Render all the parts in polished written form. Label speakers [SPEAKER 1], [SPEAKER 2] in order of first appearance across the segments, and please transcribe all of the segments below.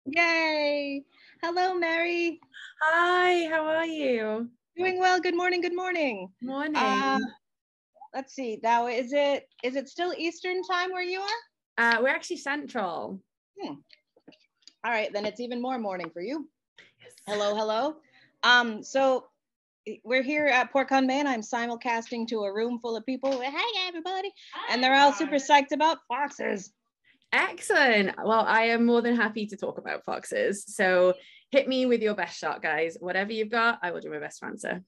[SPEAKER 1] Yay. Hello, Mary.
[SPEAKER 2] Hi, how are you?
[SPEAKER 1] Doing well. Good morning. Good morning. Uh,
[SPEAKER 2] Morning.
[SPEAKER 1] let's see. Now, is it still Eastern time where you are?
[SPEAKER 2] We're actually central.
[SPEAKER 1] Hmm. All right, then it's even more morning for you.
[SPEAKER 2] Yes.
[SPEAKER 1] Hello, hello. So we're here at Pork on Main. I'm simulcasting to a room full of people. Hey, everybody. And they're all super psyched about foxes.
[SPEAKER 2] Excellent. Well, I am more than happy to talk about foxes. So hit me with your best shot, guys. Whatever you've got, I will do my best to answer.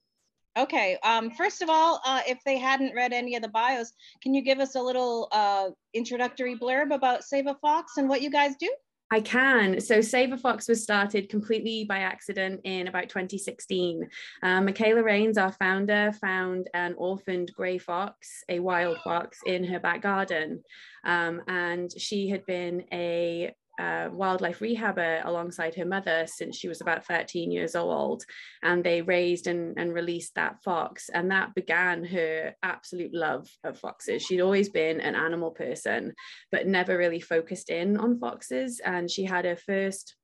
[SPEAKER 1] Okay. First of all, if they hadn't read any of the bios, can you give us a little introductory blurb about Save a Fox and what you guys do?
[SPEAKER 2] I can. So Save a Fox was started completely by accident in about 2016. Michaela Rains, our founder, found an orphaned grey fox, a wild fox, in her back garden. And she had been a wildlife rehabber alongside her mother since she was about 13 years old. And they raised and released that fox. And that began her absolute love of foxes. She'd always been an animal person, but never really focused in on foxes. And she had her first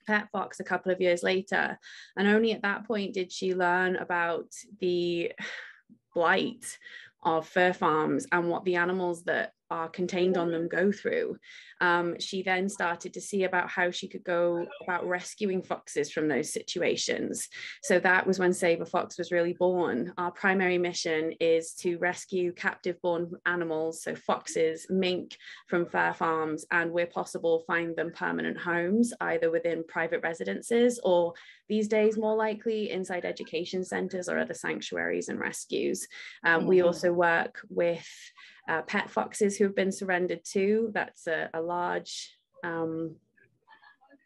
[SPEAKER 2] pet fox a couple of years later. And only at that point did she learn about the blight of fur farms and what the animals that are contained on them go through. She then started to see about how she could go about rescuing foxes from those situations. So that was when Save a Fox was really born. Our primary mission is to rescue captive born animals, so foxes, mink, from fur farms, and where possible, find them permanent homes, either within private residences or these days more likely inside education centres or other sanctuaries and rescues. We also work with pet foxes who have been surrendered too. That's a large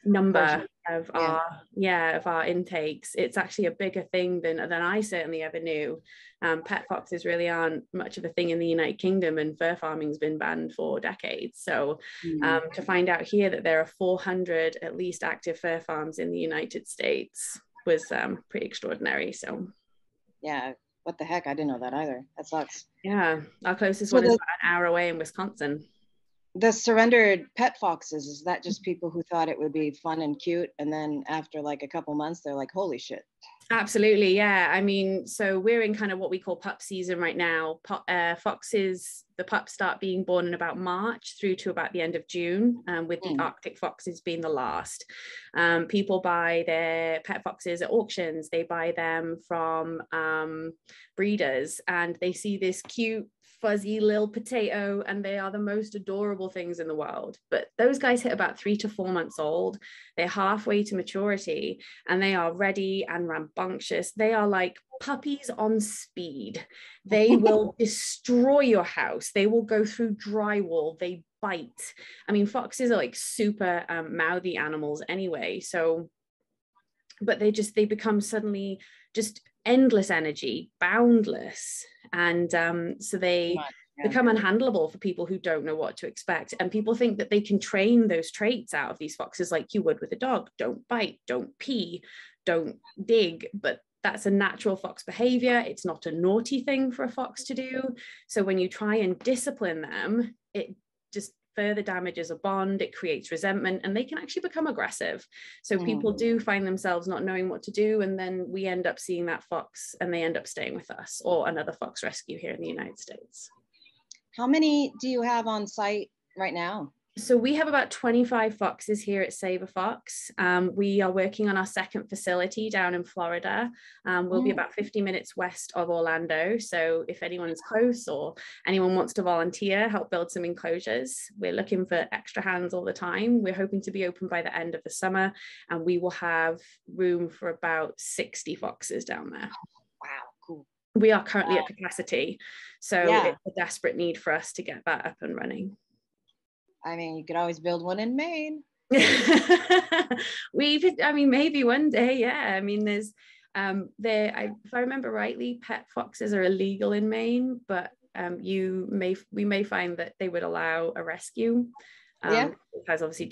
[SPEAKER 2] number of our intakes. It's actually a bigger thing than I certainly ever knew. Pet foxes really aren't much of a thing in the United Kingdom, and fur farming's been banned for decades. So to find out here that there are 400 at least active fur farms in the United States was pretty extraordinary. So
[SPEAKER 1] Yeah, what the heck? I didn't know that either. That sucks.
[SPEAKER 2] yeah, our closest one is about an hour away in Wisconsin.
[SPEAKER 1] The surrendered pet foxes, is that just people who thought it would be fun and cute, and then after like a couple months they're like, holy shit?
[SPEAKER 2] Absolutely, yeah. I mean, so we're in kind of what we call pup season right now. Foxes, the pups start being born in about March through to about the end of June, with the Arctic foxes being the last. People buy their pet foxes at auctions. They buy them from breeders, and they see this cute fuzzy little potato, and they are the most adorable things in the world. But those guys hit about 3 to 4 months old. They're halfway to maturity, and they are ready and rambunctious. They are like puppies on speed. They will destroy your house. They will go through drywall. They bite. I mean, foxes are like super mouthy animals anyway. So, but they become suddenly just endless energy, boundless. And so they become unhandleable for people who don't know what to expect. And people think that they can train those traits out of these foxes like you would with a dog. Don't bite, don't pee, don't dig. But that's a natural fox behavior. It's not a naughty thing for a fox to do. So when you try and discipline them, it just further damages a bond, it creates resentment, and they can actually become aggressive. So people do find themselves not knowing what to do, and then we end up seeing that fox and they end up staying with us or another fox rescue here in the United States.
[SPEAKER 1] How many do you have on site right now?
[SPEAKER 2] So we have about 25 foxes here at Save a Fox. We are working on our second facility down in Florida. We'll be about 50 minutes west of Orlando. So if anyone's close or anyone wants to volunteer, help build some enclosures, we're looking for extra hands all the time. We're hoping to be open by the end of the summer, and we will have room for about 60 foxes down there.
[SPEAKER 1] Wow, cool.
[SPEAKER 2] We are currently at capacity. So it's a desperate need for us to get that up and running.
[SPEAKER 1] I mean, you could always build one in Maine.
[SPEAKER 2] I mean, maybe one day, yeah. I mean, there's if I remember rightly, pet foxes are illegal in Maine, but we may find that they would allow a rescue. It has obviously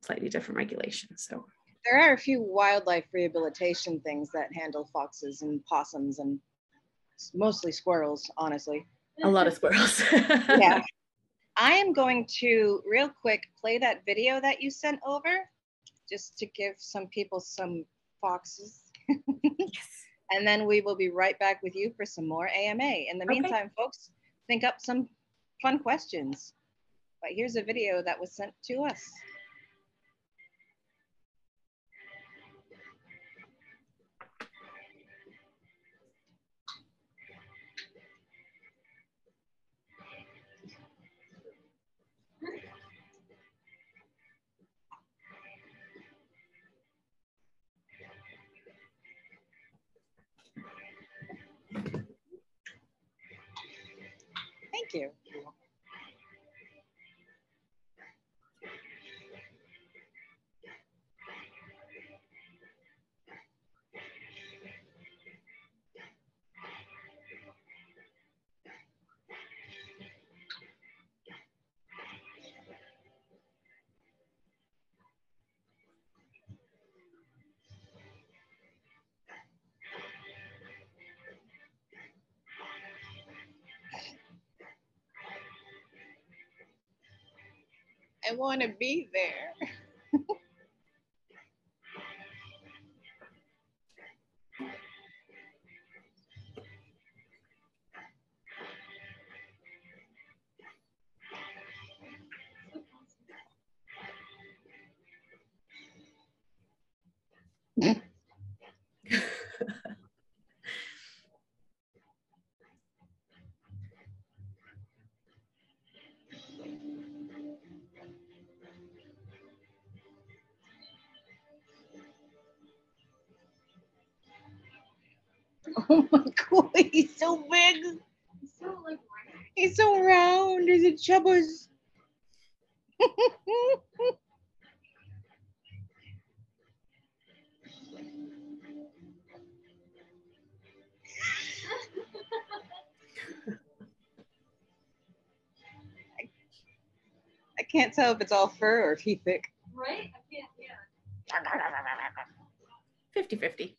[SPEAKER 2] slightly different regulations. So
[SPEAKER 1] there are a few wildlife rehabilitation things that handle foxes and possums and mostly squirrels, honestly.
[SPEAKER 2] A lot of squirrels.
[SPEAKER 1] Yeah. I am going to real quick play that video that you sent over. just to give some people some foxes.
[SPEAKER 2] Yes.
[SPEAKER 1] And then we will be right back with you for some more AMA. In the meantime, folks, think up some fun questions. But here's a video that was sent to us. Thank you. I want to be there. Oh my God, he's so big. He's so round. He's a chubbers. I can't tell if it's all fur or if he's thick.
[SPEAKER 3] Right? I can't, yeah.
[SPEAKER 2] 50-50.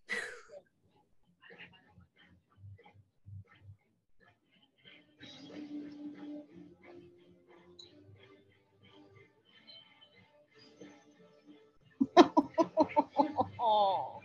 [SPEAKER 1] Oh.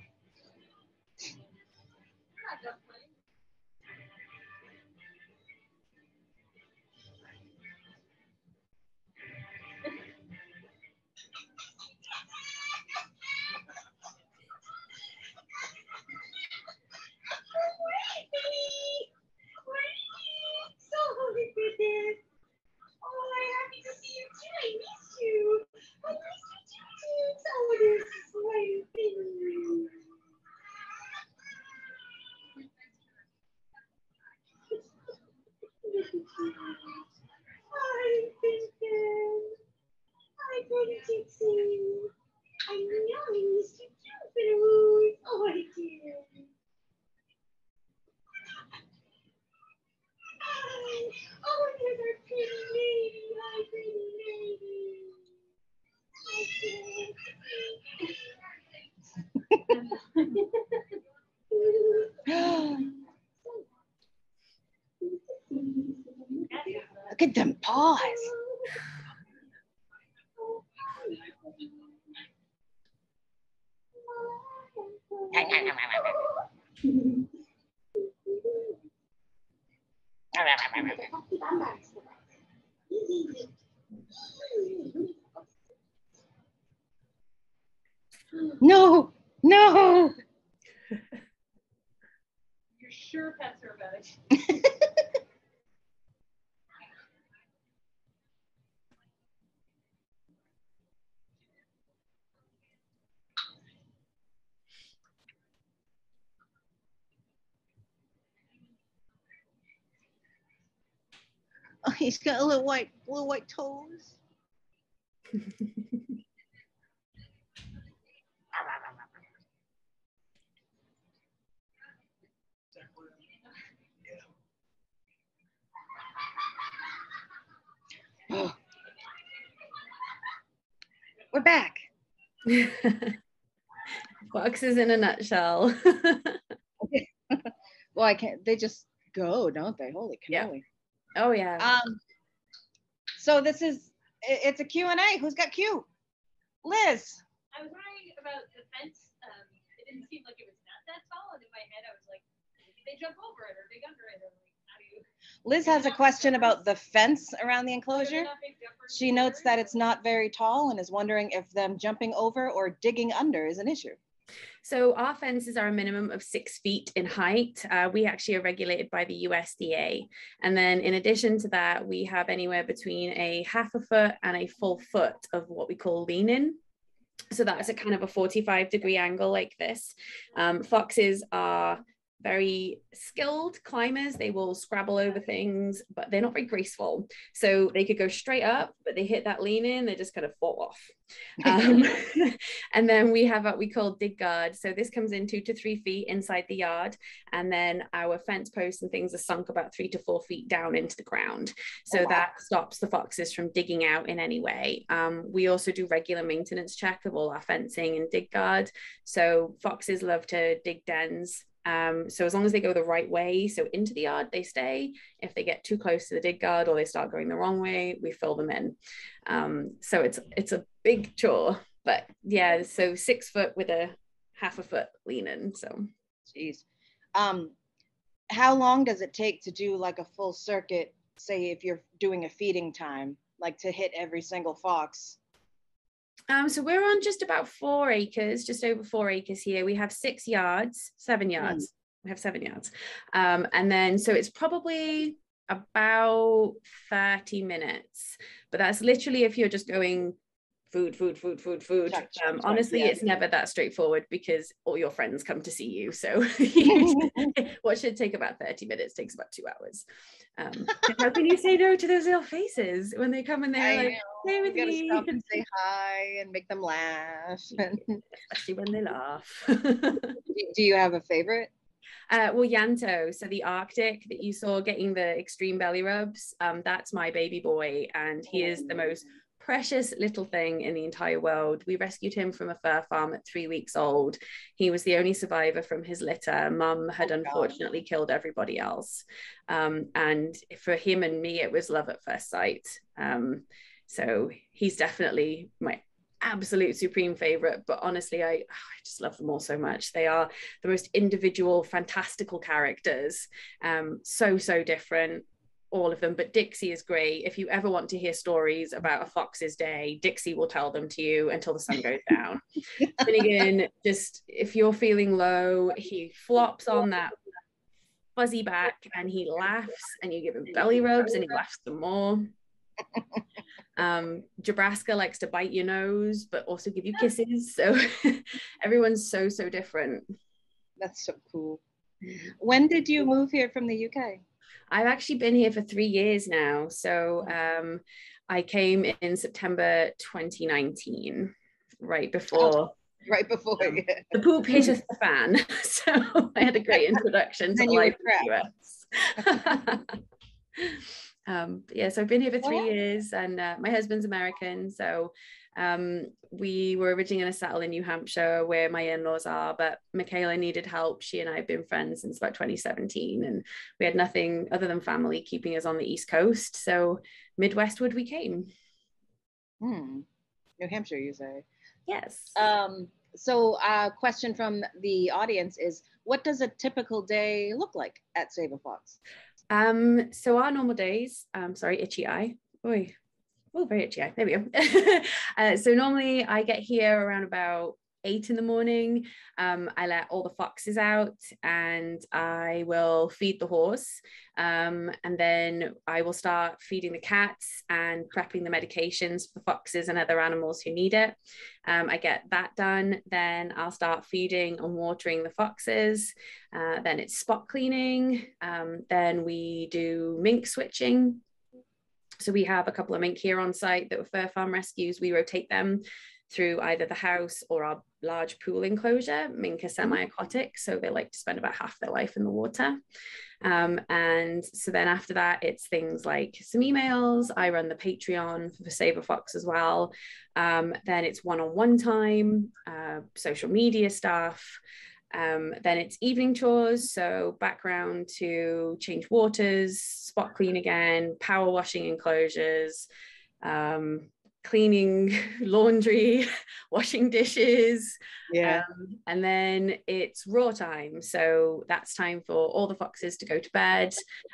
[SPEAKER 1] Look at them paws. No, no.
[SPEAKER 3] You're sure pets are about it.
[SPEAKER 1] Oh, he's got a little white toes. We're back.
[SPEAKER 2] Foxes in a nutshell.
[SPEAKER 1] Well, I can't. They just go, don't they? Holy cannoli.
[SPEAKER 2] Oh yeah.
[SPEAKER 1] So this is it's a Q&A. Who's got Q? Liz.
[SPEAKER 3] I was wondering about the fence. It didn't seem like it was that tall, and in my head I was like, maybe they jump over it or dig under it, or like, how do you?
[SPEAKER 1] Liz has a question about the fence around the enclosure.
[SPEAKER 3] Not big jumpers
[SPEAKER 1] She notes that it's not very tall and is wondering if them jumping over or digging under is an issue.
[SPEAKER 2] So our fences are a minimum of 6 feet in height. We actually are regulated by the USDA. And then in addition to that, we have anywhere between a half a foot and a full foot of what we call lean-in. So that's a kind of a 45-degree angle like this. Foxes are very skilled climbers. They will scrabble over things, but they're not very graceful. So they could go straight up, but they hit that lean in, they just kind of fall off. And then we have what we call dig guard. So this comes in 2 to 3 feet inside the yard. And then our fence posts and things are sunk about 3 to 4 feet down into the ground. So that stops the foxes from digging out in any way. We also do regular maintenance check of all our fencing and dig guard. So foxes love to dig dens. So as long as they go the right way, so into the yard, they stay. If they get too close to the dig guard or they start going the wrong way, we fill them in. So it's a big chore, but yeah, so 6 foot with a half a foot lean in. So,
[SPEAKER 1] Jeez. How long does it take to do like a full circuit? Say if you're doing a feeding time, like to hit every single fox?
[SPEAKER 2] So we're on just about 4 acres, just over 4 acres here. We have 7 yards. We have 7 yards. And then, so it's probably about 30 minutes, but that's literally if you're just going food. Honestly, it's never that straightforward because all your friends come to see you. So what should take about 30 minutes takes about 2 hours. How can you say no to those little faces when they come and they're like, stay with me?
[SPEAKER 1] Stop and say hi and make them laugh.
[SPEAKER 2] Especially when they laugh.
[SPEAKER 1] Do you have a favorite?
[SPEAKER 2] Well, Yanto, so the Arctic that you saw getting the extreme belly rubs, that's my baby boy, and he is the most precious little thing in the entire world. We rescued him from a fur farm at 3 weeks old. He was the only survivor from his litter. Mum had unfortunately killed everybody else. And for him and me, it was love at first sight. So he's definitely my absolute supreme favorite, but honestly, I just love them all so much. They are the most individual, fantastical characters. So different, all of them, but Dixie is great. If you ever want to hear stories about a fox's day, Dixie will tell them to you until the sun goes down. Finnegan, just if you're feeling low, he flops on that fuzzy back and he laughs, and you give him belly rubs and he laughs some more. Jabraska likes to bite your nose but also give you kisses, so everyone's so different.
[SPEAKER 1] That's so cool. When did you move here from the UK?
[SPEAKER 2] I've actually been here for 3 years now. So I came in September 2019, right before the poop hit the fan. So I had a great introduction to life in the US. Yeah, so I've been here for 3 years, and my husband's American, so we were originally going to settle in New Hampshire where my in-laws are, but Michaela needed help. She and I have been friends since about 2017, and we had nothing other than family keeping us on the East Coast, so Midwestward we came.
[SPEAKER 1] New Hampshire, you say?
[SPEAKER 2] Yes.
[SPEAKER 1] So a question from the audience is, what does a typical day look like at Save a Fox?
[SPEAKER 2] So our normal days, sorry, itchy eye. Oy. Oh, very itchy eye. There we go. So normally I get here around about 8 in the morning. I let all the foxes out and I will feed the horse. And then I will start feeding the cats and prepping the medications for foxes and other animals who need it. I get that done. Then I'll start feeding and watering the foxes. Then it's spot cleaning. Then we do mink switching. So we have a couple of mink here on site that were fur farm rescues. We rotate them through either the house or our large pool enclosure. Mink are semi-aquatic, so they like to spend about half their life in the water. And so then after that, it's things like some emails. I run the Patreon for Save a Fox as well. Then it's one-on-one time, social media stuff. Then it's evening chores, so background to change waters, spot clean again, power washing enclosures, cleaning laundry, washing dishes.
[SPEAKER 1] Yeah.
[SPEAKER 2] And then it's raw time. So that's time for all the foxes to go to bed.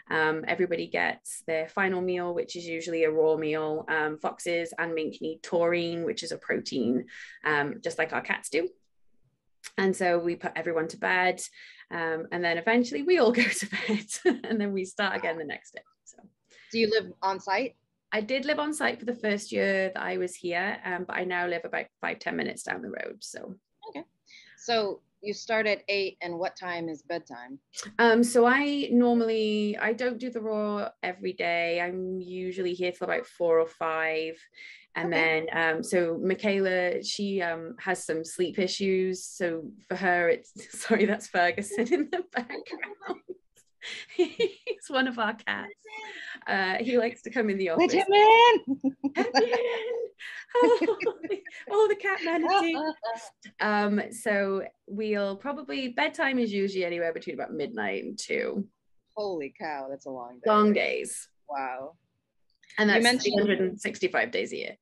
[SPEAKER 2] Everybody gets their final meal, which is usually a raw meal. Foxes and mink need taurine, which is a protein, just like our cats do. And so we put everyone to bed, and then eventually we all go to bed, and then we start again the next day. So,
[SPEAKER 1] do you live on site?
[SPEAKER 2] I did live on site for the first year that I was here, but I now live about 5-10 minutes down the road. So
[SPEAKER 1] okay. So you start at 8, and what time is bedtime?
[SPEAKER 2] So I don't do the raw every day. I'm usually here till about 4 or 5. And
[SPEAKER 1] okay.
[SPEAKER 2] then, so Michaela, she has some sleep issues. So for her, it's, sorry, that's Ferguson in the background. He's one of our cats. He likes to come in the office.
[SPEAKER 1] Let him in.
[SPEAKER 2] Let him in. Oh, the cat manatee. So we'll probably, bedtime is usually anywhere between about midnight and 2.
[SPEAKER 1] Holy cow, that's a long day.
[SPEAKER 2] Long days.
[SPEAKER 1] Wow.
[SPEAKER 2] And that's 365 days a year.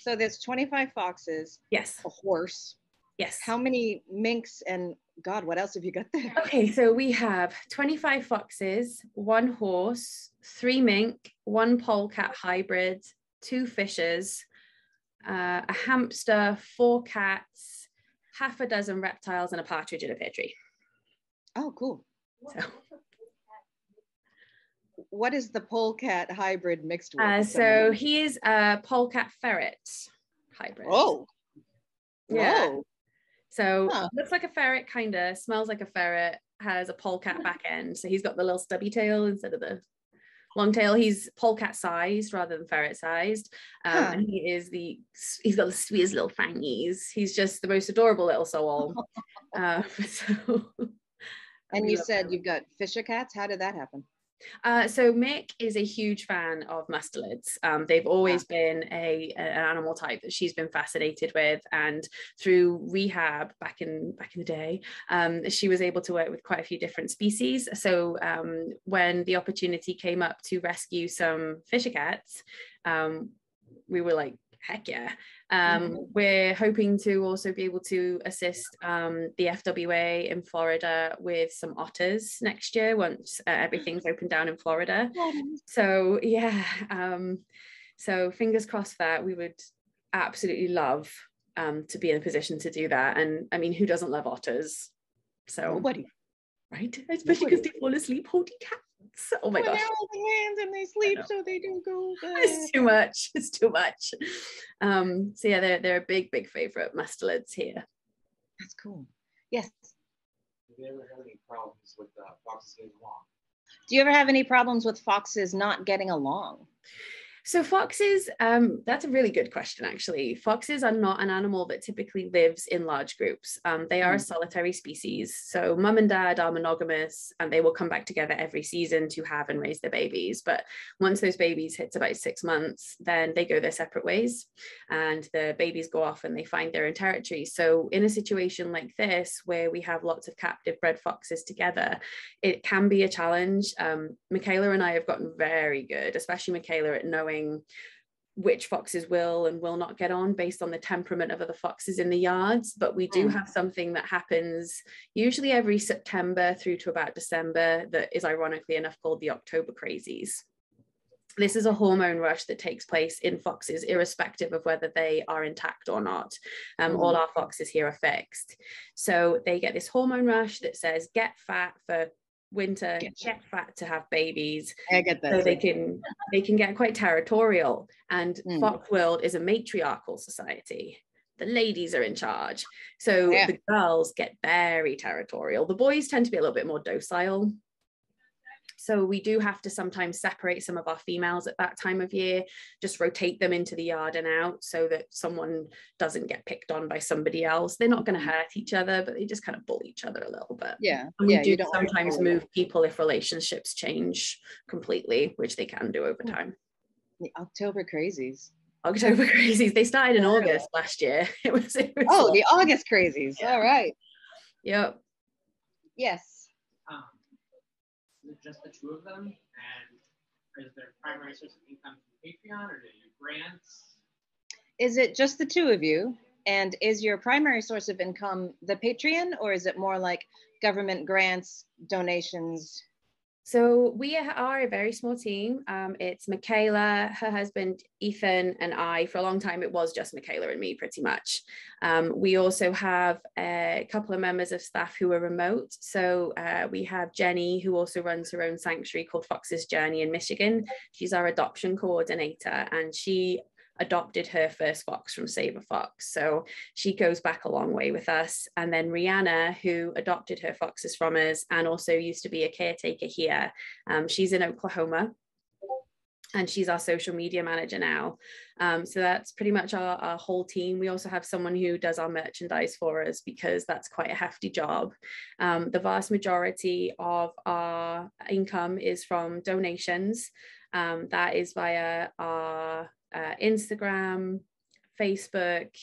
[SPEAKER 1] So there's 25 foxes.
[SPEAKER 2] Yes.
[SPEAKER 1] A horse.
[SPEAKER 2] Yes.
[SPEAKER 1] How many minks and God, what else have you got there?
[SPEAKER 2] Okay, so we have 25 foxes, 1 horse, 3 mink, 1 polecat hybrid, 2 fishes, a hamster, 4 cats, half a dozen reptiles, and a partridge in a pear tree.
[SPEAKER 1] Oh, cool.
[SPEAKER 2] So.
[SPEAKER 1] What is the polecat hybrid mixed with?
[SPEAKER 2] So he is a polecat ferret hybrid.
[SPEAKER 1] Oh.
[SPEAKER 2] Yeah.
[SPEAKER 1] Whoa.
[SPEAKER 2] So looks like a ferret, kind of, smells like a ferret, has a polecat back end. So he's got the little stubby tail instead of the long tail. He's polecat sized rather than ferret sized. And he's got the sweetest little fangies. He's just the most adorable little soul. And
[SPEAKER 1] you said you've got fisher cats. How did that happen?
[SPEAKER 2] So Mick is a huge fan of mustelids. They've always been an animal type that she's been fascinated with, and through rehab back in the day, she was able to work with quite a few different species. So when the opportunity came up to rescue some fisher cats, we were like, heck yeah. We're hoping to also be able to assist the FWA in Florida with some otters next year once everything's opened down in Florida. So yeah, so fingers crossed that we would absolutely love to be in a position to do that. And I mean, who doesn't love otters? So
[SPEAKER 1] nobody,
[SPEAKER 2] right? Especially because they fall asleep holding cats. Oh my gosh.
[SPEAKER 1] They're holding hands and they sleep, so they do go back.
[SPEAKER 2] It's too much. It's too much. So yeah, they're a big favorite mustelids here.
[SPEAKER 1] That's cool. Yes.
[SPEAKER 4] Have you ever had any problems with foxes getting along?
[SPEAKER 1] Do you ever have any problems with foxes not getting along?
[SPEAKER 2] So foxes, that's a really good question, actually. Foxes are not an animal that typically lives in large groups. They are a solitary species. So mum and dad are monogamous, and they will come back together every season to have and raise their babies. But once those babies hit about 6 months, then they go their separate ways, and the babies go off and they find their own territory. So in a situation like this, where we have lots of captive bred foxes together, it can be a challenge. Michaela and I have gotten very good, especially Michaela, at knowing which foxes will and will not get on based on the temperament of other foxes in the yards. But we do have something that happens usually every September through to about December that is ironically enough called the October crazies. This is a hormone rush that takes place in foxes irrespective of whether they are intact or not. All our foxes here are fixed. So they get this hormone rush that says get fat for winter, get fat to have babies.
[SPEAKER 1] I get that.
[SPEAKER 2] So they can get quite territorial. And Fox World is a matriarchal society. The ladies are in charge. So the girls get very territorial. The boys tend to be a little bit more docile. So we do have to sometimes separate some of our females at that time of year, just rotate them into the yard and out so that someone doesn't get picked on by somebody else. They're not going to hurt each other, but they just kind of bully each other a little bit.
[SPEAKER 1] Yeah.
[SPEAKER 2] And we do sometimes move people if relationships change completely, which they can do over time.
[SPEAKER 1] The October crazies.
[SPEAKER 2] October crazies. They started in August last year. It was
[SPEAKER 1] the August crazies. Yeah. All right.
[SPEAKER 2] Yep.
[SPEAKER 1] Yes.
[SPEAKER 4] Is it just the 2 of them? And is their primary source of income from Patreon, or do you do grants?
[SPEAKER 1] is it just the two of you? And is your primary source of income the Patreon, or is it more like government grants, donations?
[SPEAKER 2] So we are a very small team. It's Michaela, her husband, Ethan, and I. For a long time, it was just Michaela and me, pretty much. We also have a couple of members of staff who are remote. So we have Jenny, who also runs her own sanctuary called Fox's Journey in Michigan. She's our adoption coordinator, and she adopted her first fox from Save a Fox. So she goes back a long way with us. And then Rihanna, who adopted her foxes from us and also used to be a caretaker here. She's in Oklahoma and she's our social media manager now. So that's pretty much our whole team. We also have someone who does our merchandise for us because that's quite a hefty job. The vast majority of our income is from donations. That is via our Instagram, Facebook,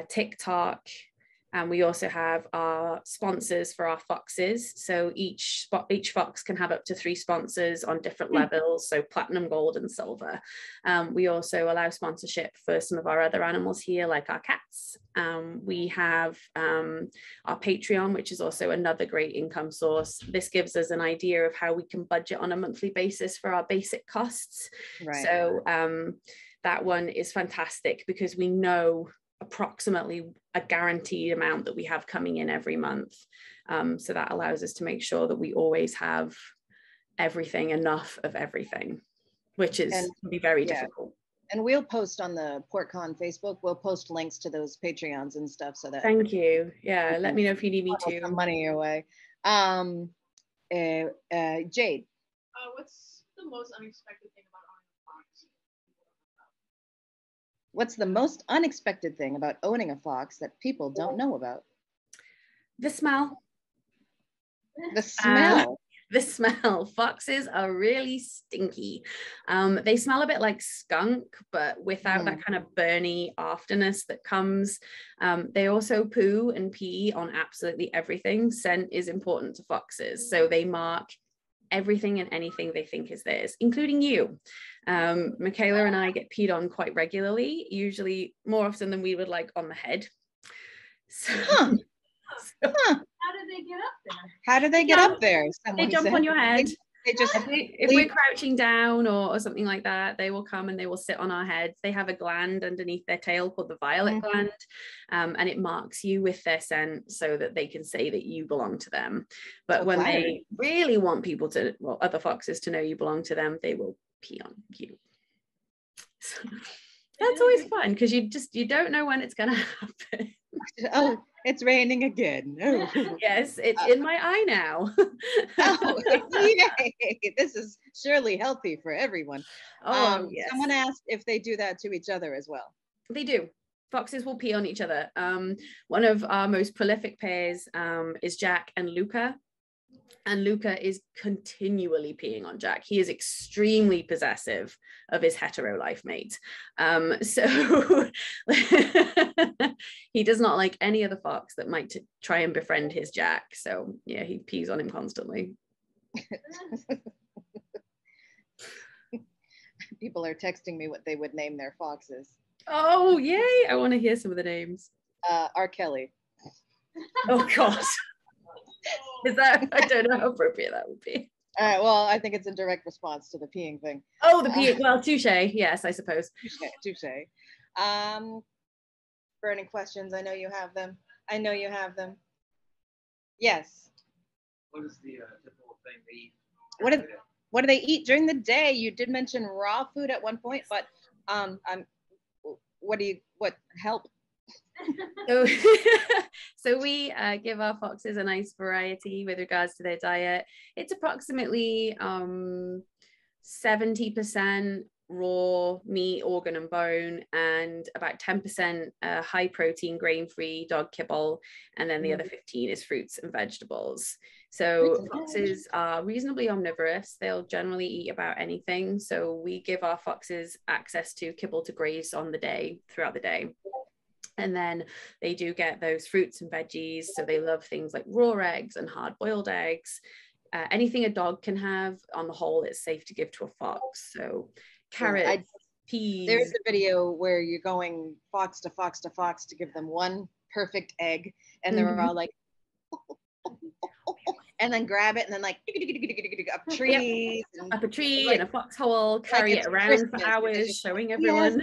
[SPEAKER 2] TikTok, and we also have our sponsors for our foxes. So each fox can have up to 3 sponsors on different levels, so platinum, gold, and silver. We also allow sponsorship for some of our other animals here, like our cats. We have our Patreon, which is also another great income source. This gives us an idea of how we can budget on a monthly basis for our basic costs. Right. So that one is fantastic because we know approximately a guaranteed amount that we have coming in every month. So that allows us to make sure that we always have everything, enough of everything, which can be very difficult.
[SPEAKER 1] And we'll post on the PortCon Facebook, we'll post links to those Patreons and stuff so that.
[SPEAKER 2] Thank you. Yeah, let me know if you need me to.
[SPEAKER 1] Some money your way. Jade.
[SPEAKER 3] What's the most unexpected thing about owning a fox?
[SPEAKER 1] What's the most unexpected thing about owning a fox that people don't know about?
[SPEAKER 2] The smell.
[SPEAKER 1] The smell.
[SPEAKER 2] The smell. Foxes are really stinky. They smell a bit like skunk, but without that kind of burny afterness that comes. They also poo and pee on absolutely everything. Scent is important to foxes. So they mark everything and anything they think is theirs, including you. Michaela and I get peed on quite regularly, usually more often than we would like on the head. So,
[SPEAKER 3] How did they get up there?
[SPEAKER 1] How do they get up there?
[SPEAKER 2] They jump on your head.
[SPEAKER 1] They just
[SPEAKER 2] if we're crouching down or something like that, they will come and they will sit on our heads. They have a gland underneath their tail called the violet gland, and it marks you with their scent so that they can say that you belong to them. But when they really want people to, well, other foxes to know you belong to them, they will pee on you. So that's always fun because you don't know when it's going to happen.
[SPEAKER 1] Oh, it's raining again. Oh.
[SPEAKER 2] Yes, it's in my eye now.
[SPEAKER 1] Oh, yay. This is surely healthy for everyone.
[SPEAKER 2] Yes.
[SPEAKER 1] Someone asked if they do that to each other as well.
[SPEAKER 2] They do. Foxes will pee on each other. One of our most prolific pairs is Jack and Luca. And Luca is continually peeing on Jack. He is extremely possessive of his hetero life mate. So he does not like any other fox that might try and befriend his Jack. So yeah, he pees on him constantly.
[SPEAKER 1] People are texting me what they would name their foxes.
[SPEAKER 2] Oh, yay. I want to hear some of the names.
[SPEAKER 1] R. Kelly.
[SPEAKER 2] Oh, God. Is that, I don't know how appropriate that would be.
[SPEAKER 1] Well, I think it's in direct response to the peeing thing.
[SPEAKER 2] Oh, the peeing, well, touche, yes, I suppose.
[SPEAKER 1] Touche. Burning questions, I know you have them. Yes.
[SPEAKER 4] What is the typical thing they eat?
[SPEAKER 1] What do they eat during the day? You did mention raw food at one point, but what help?
[SPEAKER 2] So we give our foxes a nice variety with regards to their diet. It's approximately 70% raw meat, organ and bone, and about 10% high protein, grain-free dog kibble, and then the other 15 is fruits and vegetables. So foxes are reasonably omnivorous. They'll generally eat about anything. So we give our foxes access to kibble to graze on the day, throughout the day. And then they do get those fruits and veggies. So they love things like raw eggs and hard-boiled eggs. Anything a dog can have, on the whole, it's safe to give to a fox. So carrots, peas.
[SPEAKER 1] There's a video where you're going fox to fox to fox to give them one perfect egg, and they're all like, and then grab it and then like up trees,
[SPEAKER 2] up a tree
[SPEAKER 1] like,
[SPEAKER 2] in a foxhole, carry
[SPEAKER 1] it's
[SPEAKER 2] it around
[SPEAKER 1] Christmas,
[SPEAKER 2] for hours,
[SPEAKER 1] because
[SPEAKER 2] showing everyone.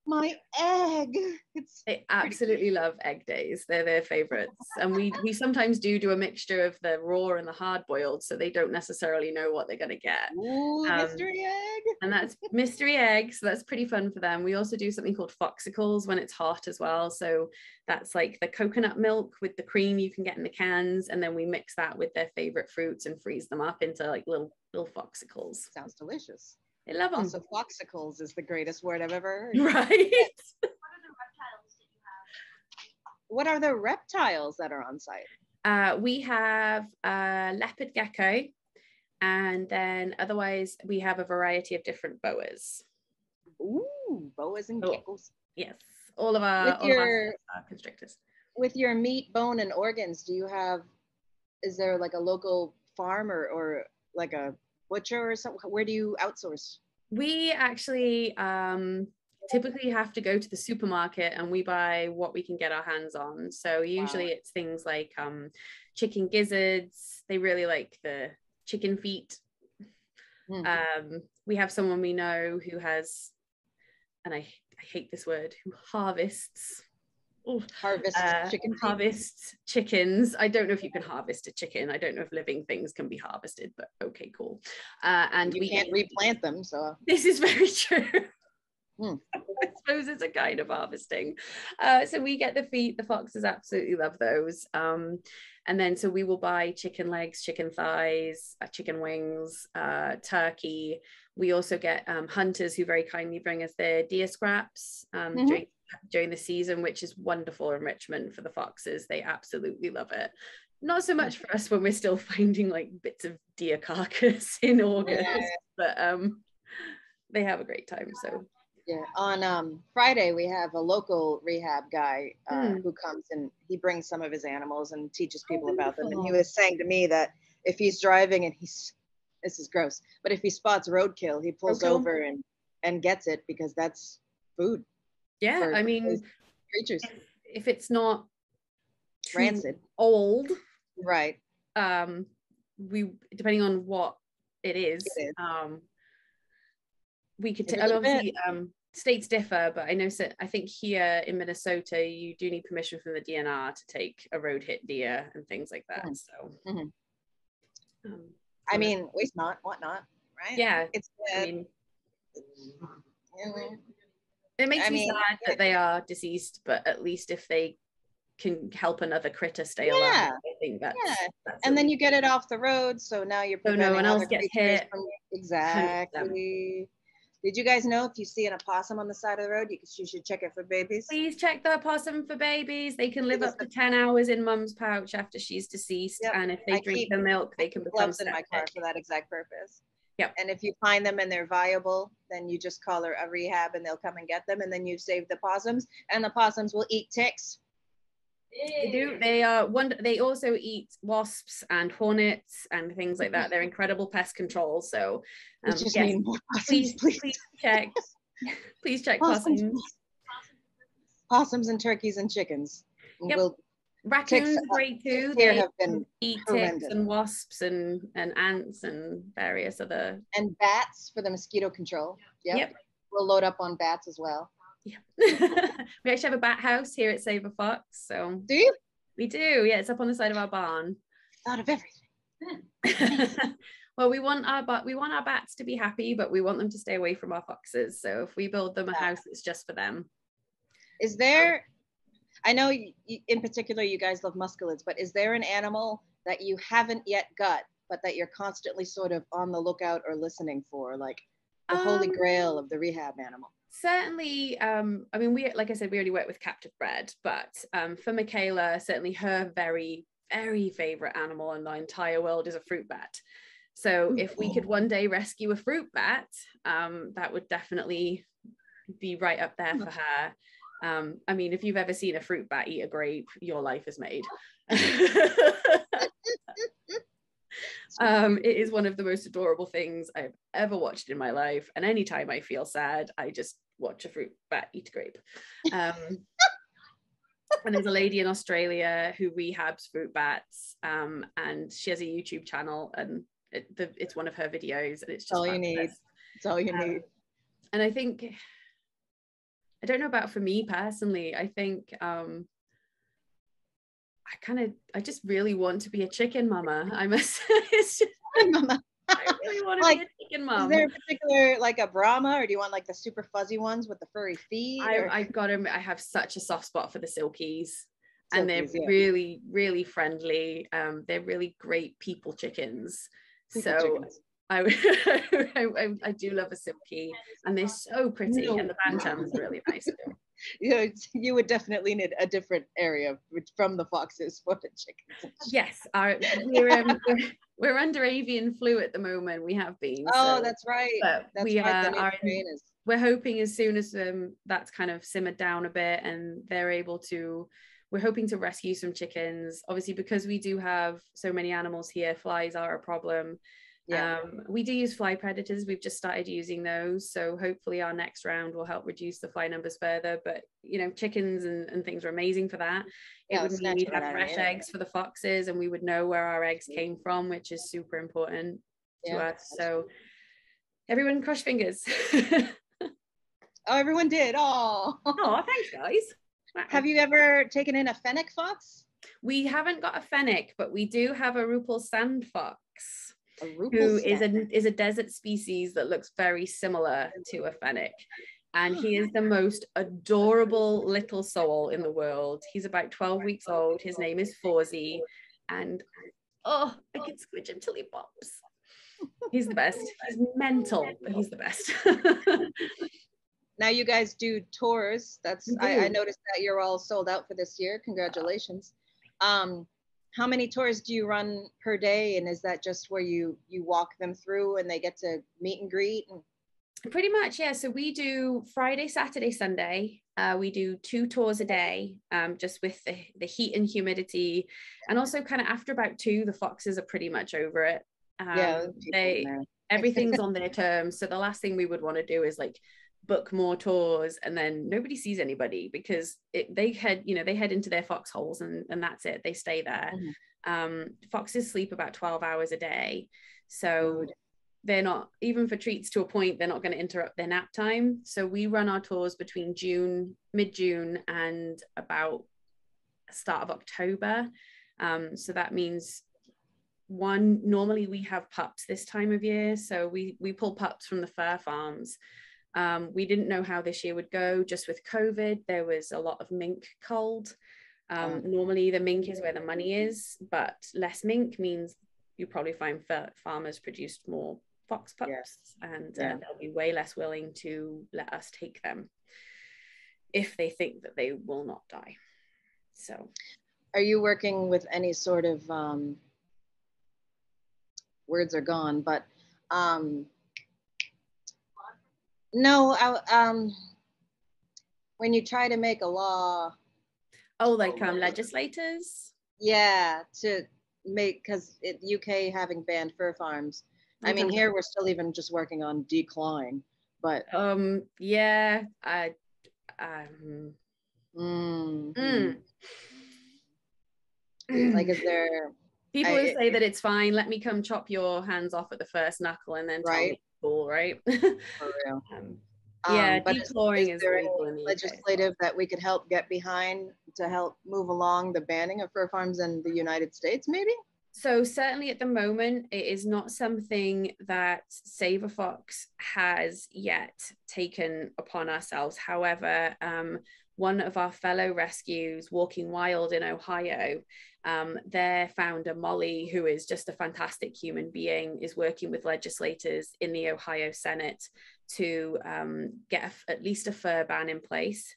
[SPEAKER 1] my egg. It's
[SPEAKER 2] They absolutely love egg days. They're their favorites. And we sometimes do a mixture of the raw and the hard boiled, so they don't necessarily know what they're going to get.
[SPEAKER 1] mystery egg.
[SPEAKER 2] And that's mystery egg, so that's pretty fun for them. We also do something called foxicles when it's hot as well. So that's like the coconut milk with the cream you can get in the cans, and then we mix that with their favorite fruits and freeze them up into like little foxicles.
[SPEAKER 1] Sounds delicious.
[SPEAKER 2] They love them.
[SPEAKER 1] Also, foxicles is the greatest word I've ever heard.
[SPEAKER 2] Right.
[SPEAKER 1] What are the reptiles that are on site?
[SPEAKER 2] We have a leopard gecko, and then otherwise we have a variety of different boas.
[SPEAKER 1] Ooh, boas and geckos.
[SPEAKER 2] Yes, all of our constrictors.
[SPEAKER 1] With your meat, bone, and organs, is there like a local farm or like a butcher or something? Where do you outsource?
[SPEAKER 2] We actually typically have to go to the supermarket and we buy what we can get our hands on. So usually it's things like chicken gizzards. They really like the chicken feet. We have someone we know who has, and I hate this word, who harvests chickens. I don't know if you can harvest a chicken. I don't know if living things can be harvested, but okay, cool. And
[SPEAKER 1] we can't replant them, so
[SPEAKER 2] this is very true. I suppose it's a kind of harvesting. So we get the feet. The foxes absolutely love those. And then so we will buy chicken legs, chicken thighs, chicken wings, turkey. We also get hunters who very kindly bring us their deer scraps during the season, which is wonderful enrichment for the foxes. They absolutely love it. Not so much for us when we're still finding like bits of deer carcass in August, but they have a great time. So
[SPEAKER 1] yeah, on Friday we have a local rehab guy who comes and he brings some of his animals and teaches people about them. And he was saying to me that if he's driving and this is gross, but if he spots roadkill, he pulls over and gets it because that's food.
[SPEAKER 2] Yeah, I mean,
[SPEAKER 1] creatures.
[SPEAKER 2] If it's not
[SPEAKER 1] rancid,
[SPEAKER 2] old,
[SPEAKER 1] right?
[SPEAKER 2] We depending on what it is. We could obviously states differ, but I know I think here in Minnesota you do need permission from the DNR to take a road hit deer and things like that. So,
[SPEAKER 1] I mean, waste not, want not, right?
[SPEAKER 2] Yeah,
[SPEAKER 1] it's.
[SPEAKER 2] I mean, it makes me sad that they are deceased, but at least if they can help another critter stay alive, I think that's
[SPEAKER 1] and then you get it off the road, so now you're preventing
[SPEAKER 2] no one else gets hit.
[SPEAKER 1] Exactly. Did you guys know if you see an opossum on the side of the road, you should check it for babies?
[SPEAKER 2] Please check the opossum for babies. They can live up to 10 hours in mum's pouch after she's deceased. Yep. And if they drink the milk, they can become
[SPEAKER 1] septic. In my car for that exact purpose.
[SPEAKER 2] Yep.
[SPEAKER 1] And if you find them and they're viable, then you just call a rehab and they'll come and get them. And then you save the possums, and the possums will eat ticks.
[SPEAKER 2] They do. They also eat wasps and hornets and things like that. They're incredible pest control. So please check. Please check possums.
[SPEAKER 1] Possums and turkeys and chickens.
[SPEAKER 2] Yep. Raccoons are great too. They eat ticks and wasps and ants and various other.
[SPEAKER 1] And bats for the mosquito control. Yep. We'll load up on bats as well.
[SPEAKER 2] Yeah. We actually have a bat house here at Save a Fox. So
[SPEAKER 1] do you?
[SPEAKER 2] We do. Yeah, it's up on the side of our barn.
[SPEAKER 1] Thought of everything.
[SPEAKER 2] Well, we want our bats to be happy, but we want them to stay away from our foxes. So if we build them a house, it's just for them.
[SPEAKER 1] Is there? I know in particular you guys love muscelids, but is there an animal that you haven't yet got, but that you're constantly sort of on the lookout or listening for, like the holy grail of the rehab animal?
[SPEAKER 2] Certainly, I mean, like I said, we already work with captive bred, but for Michaela, certainly her very, very favorite animal in the entire world is a fruit bat. So if we could one day rescue a fruit bat, that would definitely be right up there for her. I mean, if you've ever seen a fruit bat eat a grape, your life is made. It is one of the most adorable things I've ever watched in my life. And anytime I feel sad, I just watch a fruit bat eat a grape. And there's a lady in Australia who rehabs fruit bats, and she has a YouTube channel, and it's one of her videos, and it's just
[SPEAKER 1] all you need. It's all you need.
[SPEAKER 2] And I think, I don't know about for me personally, I think I just really want to be a chicken mama. I must it's just
[SPEAKER 1] Mama.
[SPEAKER 2] I really want to be a chicken mom.
[SPEAKER 1] Is there a particular, like a Brahma, or do you want like the super fuzzy ones with the furry feet?
[SPEAKER 2] I have such a soft spot for the silkies, and they're
[SPEAKER 1] yeah.
[SPEAKER 2] really, really friendly. They're really great people chickens. Chickens. I do love a silky, and they're so pretty, and the bantams are really nice too.
[SPEAKER 1] You would definitely need a different area from the foxes for the chickens.
[SPEAKER 2] Yes, we're under avian flu at the moment. We have been.
[SPEAKER 1] Oh, that's right.
[SPEAKER 2] We're hoping as soon as that's kind of simmered down a bit, and we're hoping to rescue some chickens. Obviously, because we do have so many animals here, flies are a problem. Yeah. We do use fly predators. We've just started using those, so hopefully our next round will help reduce the fly numbers further. But chickens and things are amazing for that. It would mean we'd have fresh eggs for the foxes, and we would know where our eggs came from, which is super important to us. So everyone cross fingers.
[SPEAKER 1] Oh, everyone did. Oh,
[SPEAKER 2] thanks guys. Wow.
[SPEAKER 1] Have you ever taken in a fennec fox?
[SPEAKER 2] We haven't got a fennec, but we do have a Rupel sand fox, who is a desert species that looks very similar to a fennec, and he is the most adorable little soul in the world. He's about 12 weeks old. His name is Fawzi, and I can squidge him till he pops. He's the best. He's mental, but he's the best.
[SPEAKER 1] Now you guys do tours. I noticed that you're all sold out for this year. Congratulations. How many tours do you run per day? And is that just where you walk them through and they get to meet and greet?
[SPEAKER 2] Pretty much, yeah. So we do Friday, Saturday, Sunday. We do 2 tours a day, just with the heat and humidity. And also kind of after about 2, the foxes are pretty much over it. Everything's on their terms. So the last thing we would want to do is like book more tours and then nobody sees anybody, because they head into their foxholes and that's it. They stay there. Foxes sleep about 12 hours a day, so they're not, even for treats to a point, they're not going to interrupt their nap time. So we run our tours between mid-June and about start of October. So that means normally we have pups this time of year, so we pull pups from the fur farms. We didn't know how this year would go. Just with COVID, there was a lot of mink culled. Normally the mink is where the money is, but less mink means you probably find farmers produced more fox pups, and they'll be way less willing to let us take them if they think that they will not die. So
[SPEAKER 1] are you working with any sort of words are gone, but no, when you try to make a law.
[SPEAKER 2] Like legislators?
[SPEAKER 1] Yeah, to make, because UK having banned fur farms. I mean, here we're still even just working on decline, but
[SPEAKER 2] yeah,
[SPEAKER 1] like, is there
[SPEAKER 2] people who say that it's fine, let me come chop your hands off at the first knuckle and then tell me it's cool, right?
[SPEAKER 1] For real. But
[SPEAKER 2] declawing is
[SPEAKER 1] there
[SPEAKER 2] legal in the
[SPEAKER 1] legislative that we could help get behind to help move along the banning of fur farms in the United States, maybe?
[SPEAKER 2] So certainly at the moment, it is not something that Save a Fox has yet taken upon ourselves. However, one of our fellow rescues, Walking Wild in Ohio, their founder, Molly, who is just a fantastic human being, is working with legislators in the Ohio Senate to get at least a fur ban in place.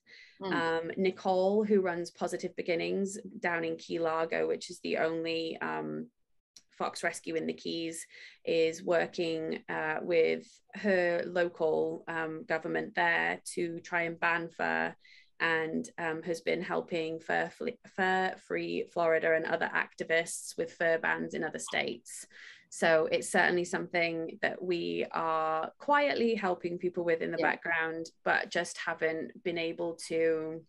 [SPEAKER 2] Nicole, who runs Positive Beginnings down in Key Largo, which is the only fox rescue in the Keys, is working with her local government there to try and ban fur, and has been helping Fur Free Florida and other activists with fur bans in other states. So it's certainly something that we are quietly helping people with in the background, but just haven't been able to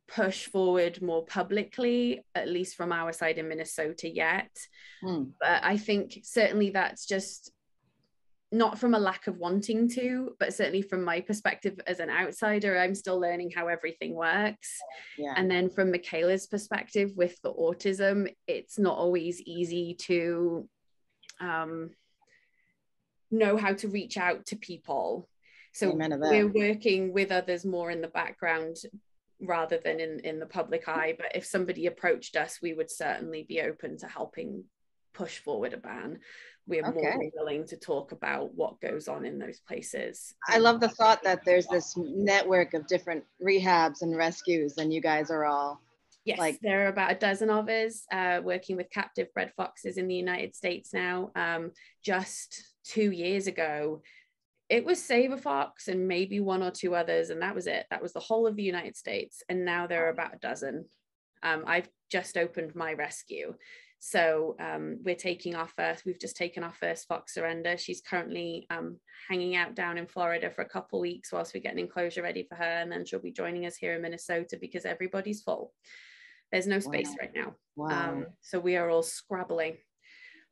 [SPEAKER 2] push forward more publicly, at least from our side in Minnesota yet. But I think certainly that's just not from a lack of wanting to, but certainly from my perspective as an outsider, I'm still learning how everything works. And then from Michaela's perspective with the autism, it's not always easy to know how to reach out to people. So we're working with others more in the background rather than in the public eye. But if somebody approached us, we would certainly be open to helping push forward a ban. We're more than willing to talk about what goes on in those places.
[SPEAKER 1] I love the thought that there's this network of different rehabs and rescues, and you guys are all
[SPEAKER 2] there are about a dozen of us working with captive bred foxes in the United States now. Just 2 years ago, it was Save a Fox and maybe one or two others, and that was it. That was the whole of the United States, and now there are about a dozen. I've just opened my rescue. So we've just taken our first fox surrender. She's currently hanging out down in Florida for a couple of weeks whilst we get an enclosure ready for her. And then she'll be joining us here in Minnesota because everybody's full. There's no space right now. So we are all scrabbling.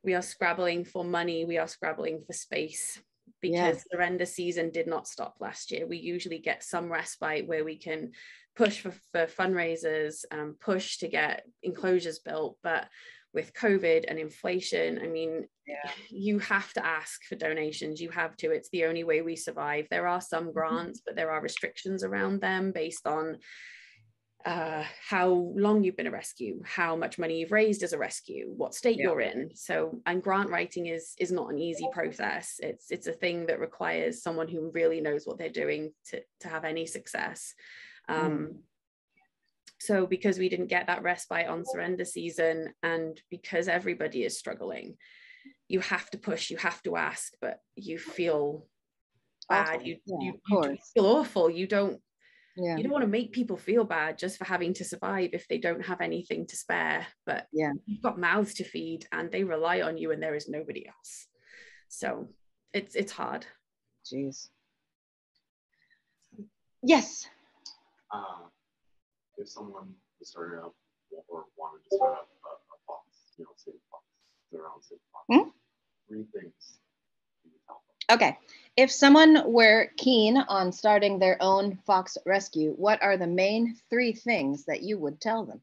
[SPEAKER 2] We are scrabbling for money. We are scrabbling for space because surrender season did not stop last year. We usually get some respite where we can push for fundraisers, push to get enclosures built. But with COVID and inflation, I mean, you have to ask for donations. You have to. It's the only way we survive. There are some grants, but there are restrictions around them based on how long you've been a rescue, how much money you've raised as a rescue, what state you're in. So, and grant writing is not an easy process. It's a thing that requires someone who really knows what they're doing to have any success. So because we didn't get that respite on surrender season, and because everybody is struggling, you have to push, you have to ask, but you feel bad. You feel awful. You don't want to make people feel bad just for having to survive if they don't have anything to spare. But you've got mouths to feed and they rely on you and there is nobody else. So it's hard.
[SPEAKER 1] Jeez. Yes.
[SPEAKER 4] If someone was starting up or wanted to start up a fox, Save a Fox, their own Save a Fox, 3 things you would tell them.
[SPEAKER 1] Okay. If someone were keen on starting their own fox rescue, what are the main 3 things that you would tell them?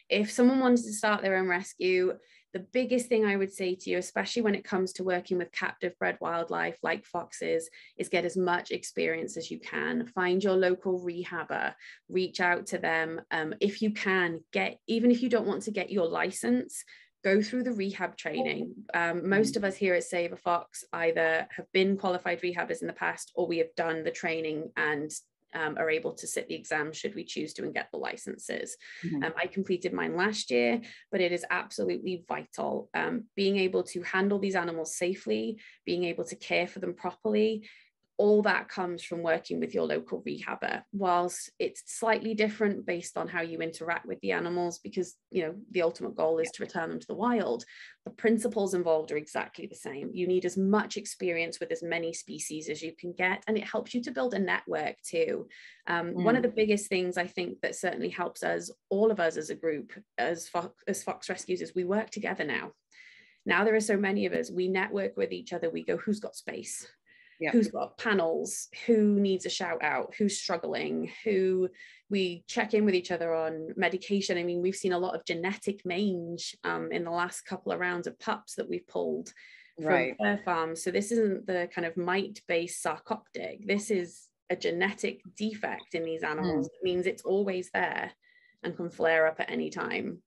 [SPEAKER 2] If someone wanted to start their own rescue, the biggest thing I would say to you, especially when it comes to working with captive bred wildlife like foxes, is get as much experience as you can. Find your local rehabber, reach out to them. If you can, even if you don't want to get your license, go through the rehab training. Most of us here at Save a Fox either have been qualified rehabbers in the past, or we have done the training and are able to sit the exam should we choose to and get the licenses. I completed mine last year, but it is absolutely vital. Being able to handle these animals safely, being able to care for them properly, all that comes from working with your local rehabber. Whilst it's slightly different based on how you interact with the animals, because the ultimate goal is to return them to the wild, the principles involved are exactly the same. You need as much experience with as many species as you can get, and it helps you to build a network too. One of the biggest things I think that certainly helps us, all of us as a group, as fox rescues, is we work together now. Now there are so many of us, we network with each other, we go, who's got space? Who's got panels, who needs a shout out, who's struggling, who we check in with each other on medication. I mean, we've seen a lot of genetic mange in the last couple of rounds of pups that we've pulled from fur farms. So this isn't the kind of mite-based sarcoptic. This is a genetic defect in these animals. It means it's always there and can flare up at any time.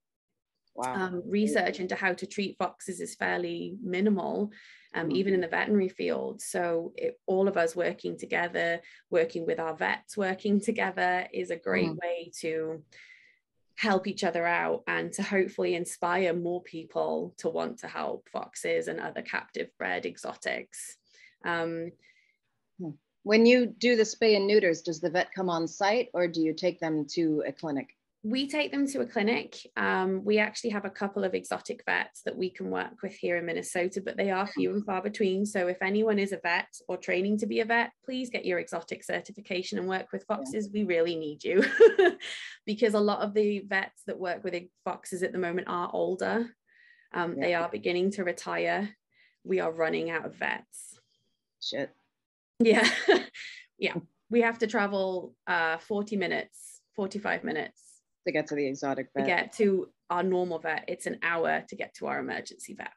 [SPEAKER 2] Research into how to treat foxes is fairly minimal, even in the veterinary field. So all of us working together, working with our vets, working together is a great way to help each other out and to hopefully inspire more people to want to help foxes and other captive bred exotics.
[SPEAKER 1] When you do the spay and neuters, does the vet come on site or do you take them to a clinic?
[SPEAKER 2] We take them to a clinic. We actually have a couple of exotic vets that we can work with here in Minnesota, but they are few and far between. So if anyone is a vet or training to be a vet, please get your exotic certification and work with foxes. Yeah. We really need you because a lot of the vets that work with foxes at the moment are older. They are beginning to retire. We are running out of vets.
[SPEAKER 1] Shit.
[SPEAKER 2] Yeah. Yeah. We have to travel 40 minutes, 45 minutes.
[SPEAKER 1] To get to the exotic vet.
[SPEAKER 2] To get to our normal vet, it's an hour to get to our emergency vet.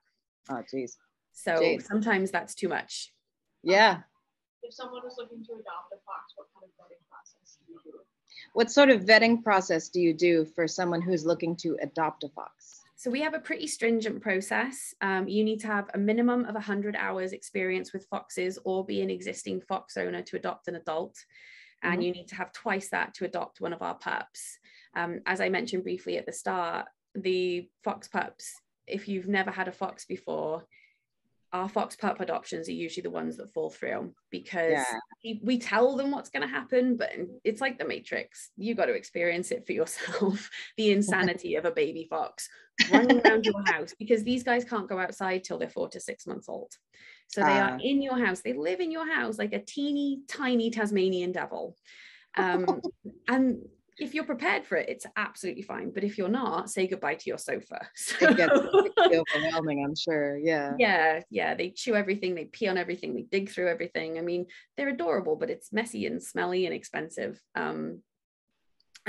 [SPEAKER 1] Oh, geez.
[SPEAKER 2] So sometimes that's too much.
[SPEAKER 1] Yeah.
[SPEAKER 3] If someone is looking to adopt a fox, what kind of vetting process do you do?
[SPEAKER 1] What sort of vetting process do you do for someone who's looking to adopt a fox?
[SPEAKER 2] So we have a pretty stringent process. You need to have a minimum of 100 hours experience with foxes or be an existing fox owner to adopt an adult. And you need to have twice that to adopt one of our pups. As I mentioned briefly at the start, the fox pups, if you've never had a fox before, our fox pup adoptions are usually the ones that fall through because we tell them what's going to happen, but it's like the Matrix. You got to experience it for yourself. The insanity of a baby fox running around your house, because these guys can't go outside till they're 4 to 6 months old. So they are in your house. They live in your house like a teeny tiny Tasmanian devil. And if you're prepared for it, it's absolutely fine. But if you're not, say goodbye to your sofa. So,
[SPEAKER 1] it gets overwhelming, I'm sure. Yeah.
[SPEAKER 2] Yeah. They chew everything. They pee on everything. They dig through everything. I mean, they're adorable, but it's messy and smelly and expensive. And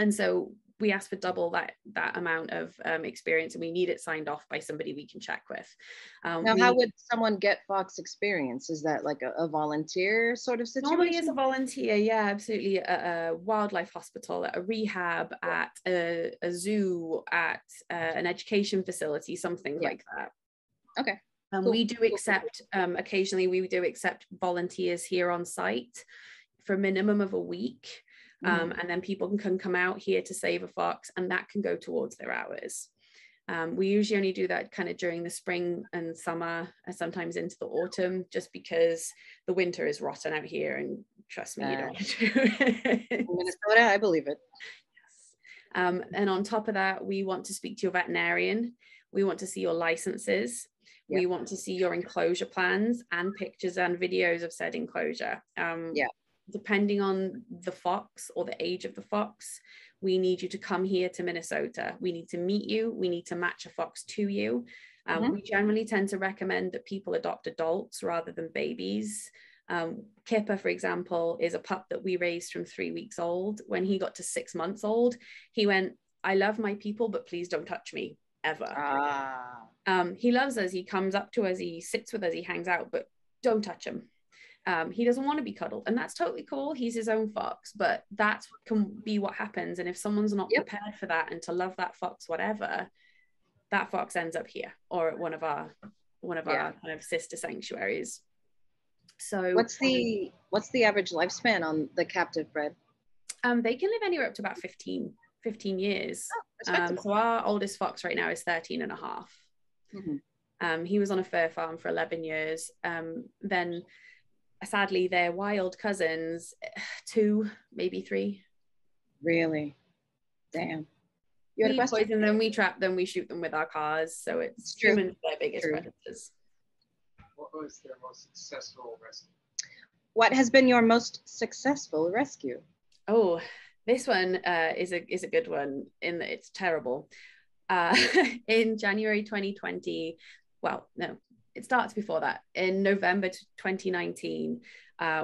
[SPEAKER 2] so we ask for double that amount of experience, and we need it signed off by somebody we can check with.
[SPEAKER 1] Now, how would someone get fox experience? Is that like a volunteer sort of situation?
[SPEAKER 2] Normally as a volunteer, yeah, absolutely. At a wildlife hospital, at a rehab, at a zoo, at an education facility, something like that.
[SPEAKER 1] Okay.
[SPEAKER 2] Cool. We do accept, occasionally we do accept volunteers here on site for a minimum of a week. And then people can come out here to save a fox, and that can go towards their hours. We usually only do that kind of during the spring and summer, and sometimes into the autumn, just because the winter is rotten out here. And trust me, you don't want to do it.
[SPEAKER 1] Minnesota, I believe it.
[SPEAKER 2] Yes. And on top of that, we want to speak to your veterinarian. We want to see your licenses. Yep. We want to see your enclosure plans and pictures and videos of said enclosure. Depending on the fox or the age of the fox, we need you to come here to Minnesota. We need to meet you. We need to match a fox to you. We generally tend to recommend that people adopt adults rather than babies. Kipper, for example, is a pup that we raised from 3 weeks old. When he got to 6 months old, he went, "I love my people, but please don't touch me ever." He loves us. He comes up to us. He sits with us. He hangs out, but don't touch him. He doesn't want to be cuddled, and that's totally cool. He's his own fox, but that can be what happens. And if someone's not prepared for that and to love that fox, whatever, that fox ends up here or at one of our kind of sister sanctuaries. So
[SPEAKER 1] what's the average lifespan on the captive bred?
[SPEAKER 2] They can live anywhere up to about 15 years. So our oldest fox right now is 13 and a half. He was on a fur farm for 11 years. Then sadly, they're wild cousins, 2, maybe 3.
[SPEAKER 1] Really? Damn.
[SPEAKER 2] We poison them, we trap them, we shoot them with our cars. So it's humans their biggest predators.
[SPEAKER 5] What was their most successful rescue?
[SPEAKER 1] What has been your most successful rescue?
[SPEAKER 2] Oh, this one is a good one in that it's terrible. In January 2020, well, no, it starts before that. In November 2019,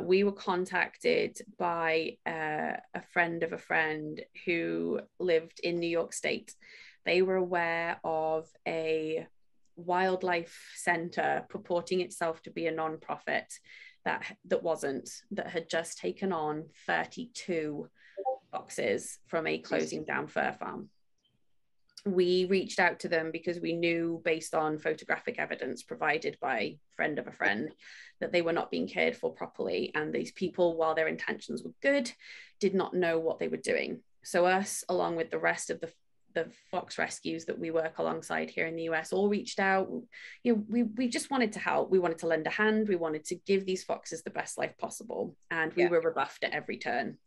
[SPEAKER 2] we were contacted by a friend of a friend who lived in New York State. They were aware of a wildlife center purporting itself to be a nonprofit that had just taken on 32 foxes from a closing down fur farm. We reached out to them because we knew, based on photographic evidence provided by a friend of a friend, that they were not being cared for properly. And these people, while their intentions were good, did not know what they were doing. So us, along with the rest of the fox rescues that we work alongside here in the US, all reached out. We just wanted to help. We wanted to lend a hand. We wanted to give these foxes the best life possible. And we were rebuffed at every turn.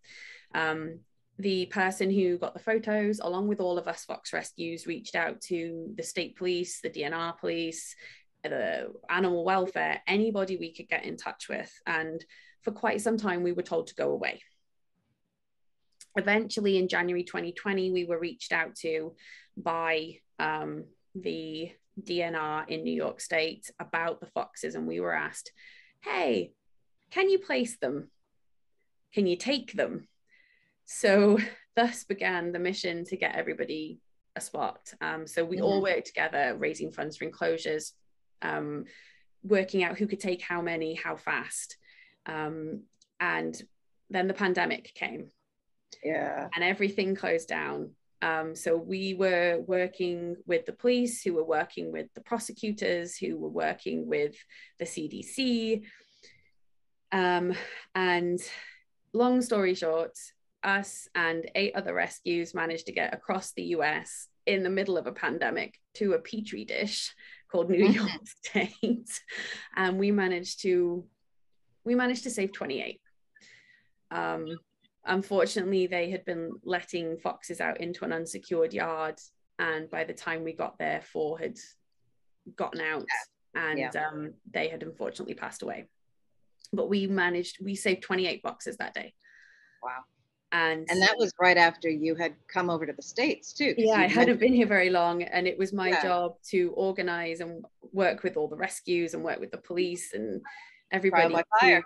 [SPEAKER 2] the person who got the photos, along with all of us Fox Rescues, reached out to the state police, the DNR police, the animal welfare, anybody we could get in touch with. And for quite some time, we were told to go away. Eventually, in January 2020, we were reached out to by the DNR in New York State about the foxes. And we were asked, hey, can you place them? Can you take them? So thus began the mission to get everybody a spot. So we all worked together, raising funds for enclosures, working out who could take how many, how fast. And then the pandemic came.
[SPEAKER 1] Yeah.
[SPEAKER 2] And everything closed down. So we were working with the police, who were working with the prosecutors, who were working with the CDC. And long story short, us and 8 other rescues managed to get across the US in the middle of a pandemic to a petri dish called New York State. And we managed to save 28. Unfortunately, they had been letting foxes out into an unsecured yard, and by the time we got there, 4 had gotten out, and they had unfortunately passed away. But we saved 28 foxes that day.
[SPEAKER 1] Wow.
[SPEAKER 2] And
[SPEAKER 1] that was right after you had come over to the States too.
[SPEAKER 2] Yeah, I hadn't been here very long, and it was my job to organize and work with all the rescues and work with the police and everybody.
[SPEAKER 1] Trial by fire.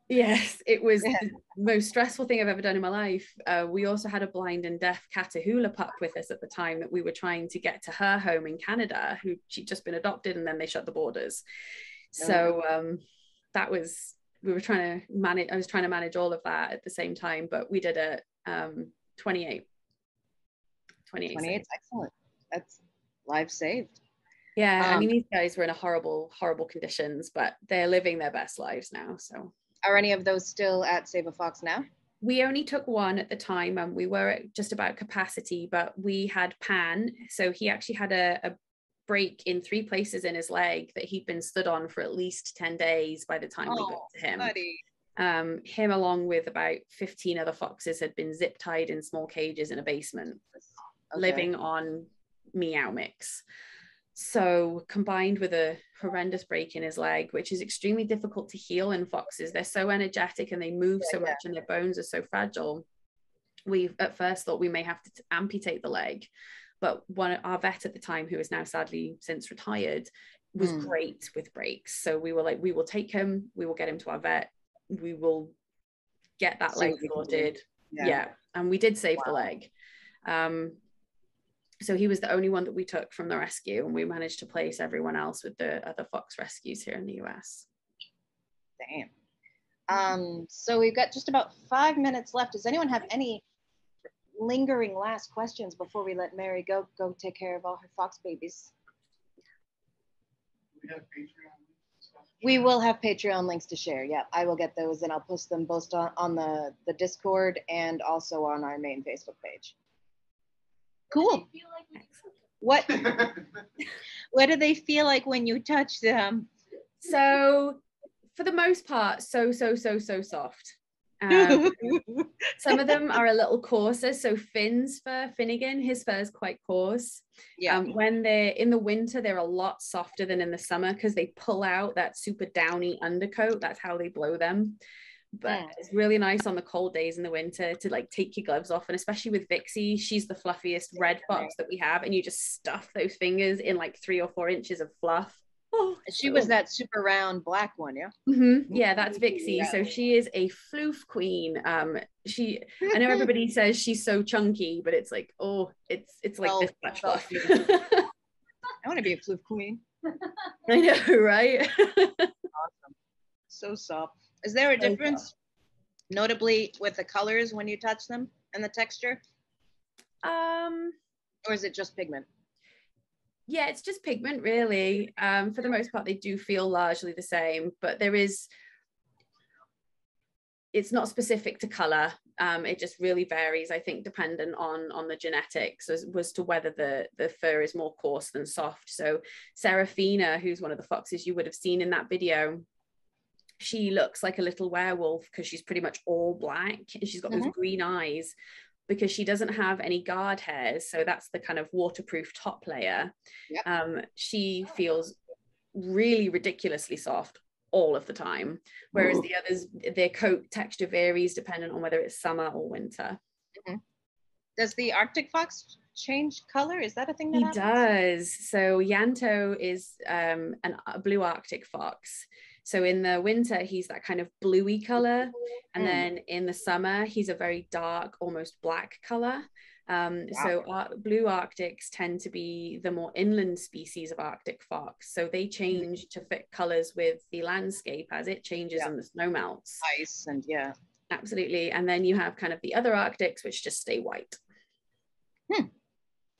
[SPEAKER 2] Yes, it was the most stressful thing I've ever done in my life. We also had a blind and deaf Catahoula pup with us at the time that we were trying to get to her home in Canada, who she'd just been adopted, and then they shut the borders. So that was, I was trying to manage all of that at the same time, but we did it. 28
[SPEAKER 1] is excellent. That's lives saved.
[SPEAKER 2] Yeah, I mean, these guys were in a horrible conditions, but they're living their best lives now. So
[SPEAKER 1] are any of those still at Save a Fox now?
[SPEAKER 2] We only took one at the time, and we were at just about capacity, but we had Pan. So he actually had a break in 3 places in his leg that he'd been stood on for at least 10 days by the time we got to him.
[SPEAKER 1] Buddy.
[SPEAKER 2] Him, along with about 15 other foxes, had been zip tied in small cages in a basement, living on Meow Mix. So combined with a horrendous break in his leg, which is extremely difficult to heal in foxes, they're so energetic and they move so much and their bones are so fragile. We at first thought we may have to amputate the leg, but our vet at the time, who is now sadly since retired, was great with breaks. So we were like, we will take him, we will get him to our vet, we will get that leg sorted. Yeah. And we did save the leg. So he was the only one that we took from the rescue, and we managed to place everyone else with the other fox rescues here in the US.
[SPEAKER 1] Damn. So we've got just about 5 minutes left. Does anyone have any lingering last questions before we let Mary go take care of all her fox babies? We will have Patreon links to share. Yeah, I will get those, and I'll post them both on the Discord and also on our main Facebook page. Cool. What do they feel like when you touch them?
[SPEAKER 2] So for the most part, so soft. Some of them are a little coarser. So Finn's fur, Finnegan, his fur is quite coarse. Yeah. When they're in the winter, they're a lot softer than in the summer because they pull out that super downy undercoat. That's how they blow them. But it's really nice on the cold days in the winter to like take your gloves off, and especially with Vixie, she's the fluffiest red fox that we have, and you just stuff those fingers in like 3 or 4 inches of fluff.
[SPEAKER 1] She was that super round black one, yeah.
[SPEAKER 2] Yeah, that's Vixie. So she is a floof queen. I know everybody says she's so chunky, but it's like, it's like this much fluff.
[SPEAKER 1] I want to be a floof queen.
[SPEAKER 2] I know, right?
[SPEAKER 1] Awesome. So soft. Is there a difference, notably with the colors when you touch them and the texture? Or is it just pigment?
[SPEAKER 2] Yeah, it's just pigment, really. For the most part, they do feel largely the same, but it's not specific to color. It just really varies, I think, dependent on the genetics as to whether the fur is more coarse than soft. So Serafina, who's one of the foxes you would have seen in that video, she looks like a little werewolf because she's pretty much all black and she's got those green eyes because she doesn't have any guard hairs. So that's the kind of waterproof top layer. Yep. She feels really ridiculously soft all of the time, whereas the others, their coat texture varies depending on whether it's summer or winter.
[SPEAKER 1] Does the Arctic fox change color? Is that a thing that happens?
[SPEAKER 2] Does. So Yanto is a blue Arctic fox. So in the winter, he's that kind of bluey color. And then in the summer, he's a very dark, almost black color. So blue Arctics tend to be the more inland species of Arctic fox. So they change to fit colors with the landscape as it changes and the snow melts.
[SPEAKER 1] Ice and
[SPEAKER 2] Absolutely. And then you have kind of the other Arctics, which just stay white.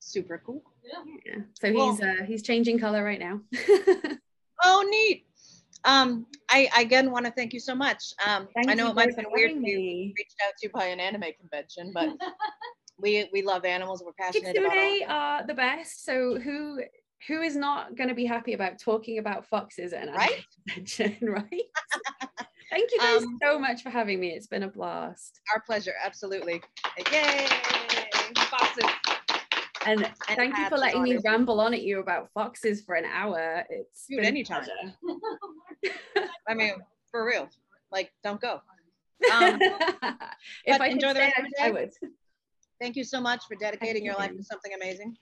[SPEAKER 1] Super cool.
[SPEAKER 2] Yeah. So he's changing color right now.
[SPEAKER 1] Oh, neat. I again want to thank you so much. I know it might have been weird to be reached out to by an anime convention, but we love animals. We're passionate about
[SPEAKER 2] Kitsune are the best. So who is not going to be happy about talking about foxes at an anime convention, right? Thank you guys so much for having me. It's been a blast.
[SPEAKER 1] Our pleasure. Absolutely. Yay! Foxes.
[SPEAKER 2] And thank you for letting me ramble on at you about foxes for an hour. It's been
[SPEAKER 1] anytime. I mean, for real. Like, don't go. If I enjoy the rest of the day, I would. Thank you so much for dedicating your life to something amazing.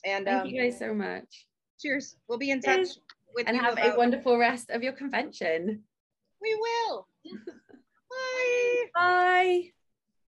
[SPEAKER 1] And
[SPEAKER 2] thank you guys so much.
[SPEAKER 1] Cheers. We'll be in touch with
[SPEAKER 2] and
[SPEAKER 1] you
[SPEAKER 2] have a wonderful rest of your convention.
[SPEAKER 1] We will. Bye.
[SPEAKER 2] Bye.